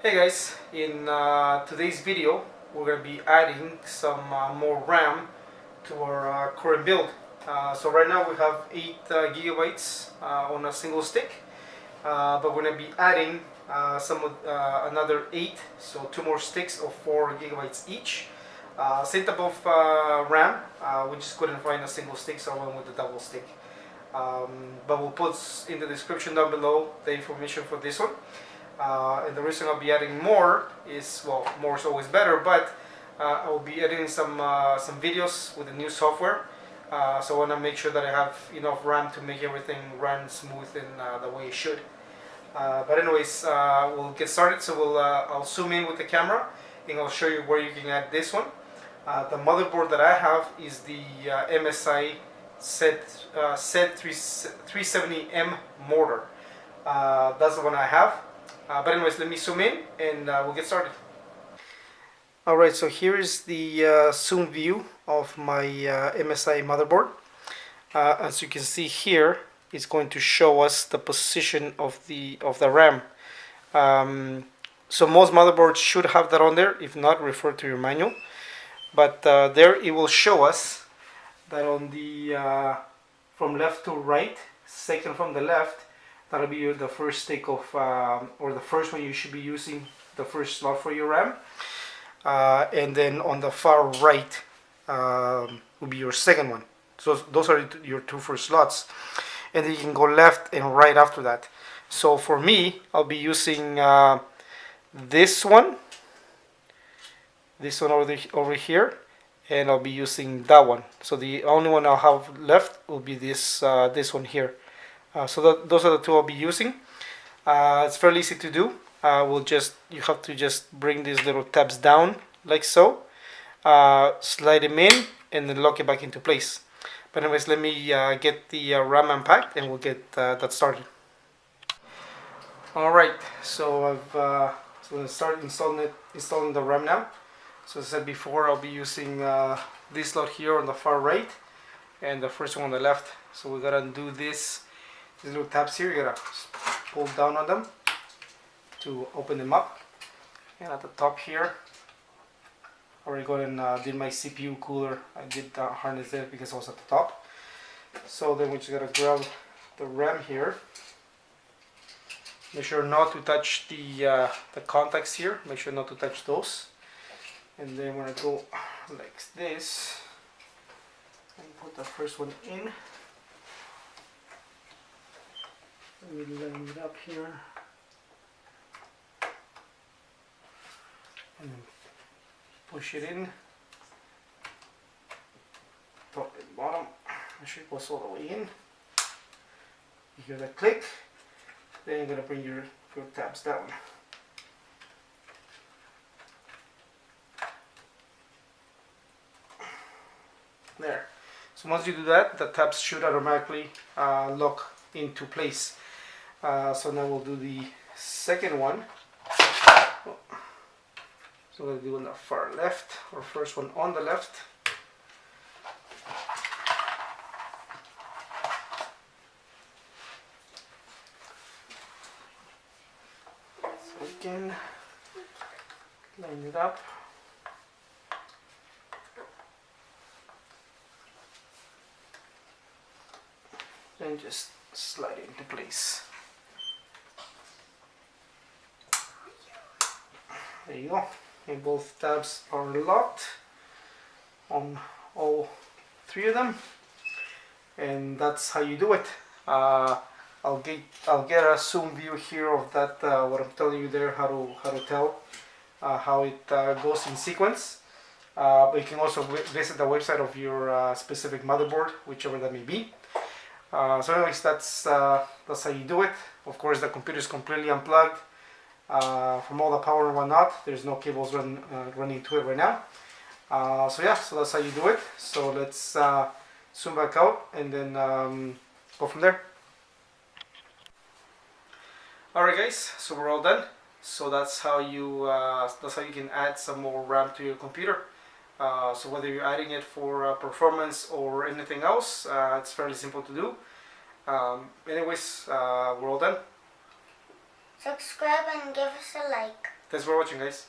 Hey guys, in today's video we're going to be adding some more RAM to our current build. So right now we have 8 gigabytes on a single stick, but we're going to be adding another 8, so 2 more sticks of 4 gigabytes each. Same type of RAM, we just couldn't find a single stick, so I went with the double stick. But we'll put in the description down below the information for this one. And the reason I'll be adding more is, well, more is always better, but I will be editing some videos with the new software. So I want to make sure that I have enough RAM to make everything run smooth and the way it should. But anyways, we'll get started. So I'll zoom in with the camera and I'll show you where you can add this one. The motherboard that I have is the MSI Z370M motor. That's the one I have. But anyways, let me zoom in and we'll get started. Alright, so here is the zoom view of my MSI motherboard. As you can see here, it's going to show us the position of the RAM. So most motherboards should have that on there. If not, refer to your manual. But there it will show us that on the from left to right, second from the left, that'll be the first stick of, or the first one you should be using, the first slot for your RAM. And then on the far right will be your second one. So those are your 2 first slots. And then you can go left and right after that. So for me, I'll be using this one over here, and I'll be using that one. So the only one I'll have left will be this one here. So those are the 2 I'll be using. It's fairly easy to do. You have to just bring these little tabs down like so, slide them in, and then lock it back into place. But anyways, let me get the RAM unpacked and we'll get that started. Alright, so I'm going to start installing the RAM now. So as I said before, I'll be using this slot here on the far right and the first one on the left. So we gotta undo these little tabs here. You gotta pull down on them to open them up. And at the top here, I already got and did my CPU cooler. I did harness it because I was at the top. So then we just gotta grab the RAM here. Make sure not to touch the contacts here. Make sure not to touch those. And then we're gonna go like this and put the first one in. We line it up here and then push it in, top and bottom. Make sure it goes all the way in. You hear that click, then you're going to bring your tabs down. There. So once you do that, the tabs should automatically lock into place. So now we'll do the second one. So we'll do on the far left, or first one on the left. So again, line it up. And just slide it into place. There you go. And both tabs are locked on all 3 of them, and that's how you do it. I'll get a zoom view here of that, what I'm telling you there, how to tell how it goes in sequence. But you can also visit the website of your specific motherboard, whichever that may be. So anyways, that's how you do it. Of course, the computer is completely unplugged from all the power and whatnot. There's no cables running to it right now. So yeah, so that's how you do it. So let's zoom back out and then go from there. Alright guys, so we're all done. So that's how you can add some more RAM to your computer. So whether you're adding it for performance or anything else, it's fairly simple to do. Anyways, we're all done. Subscribe and give us a like. Thanks for watching, guys.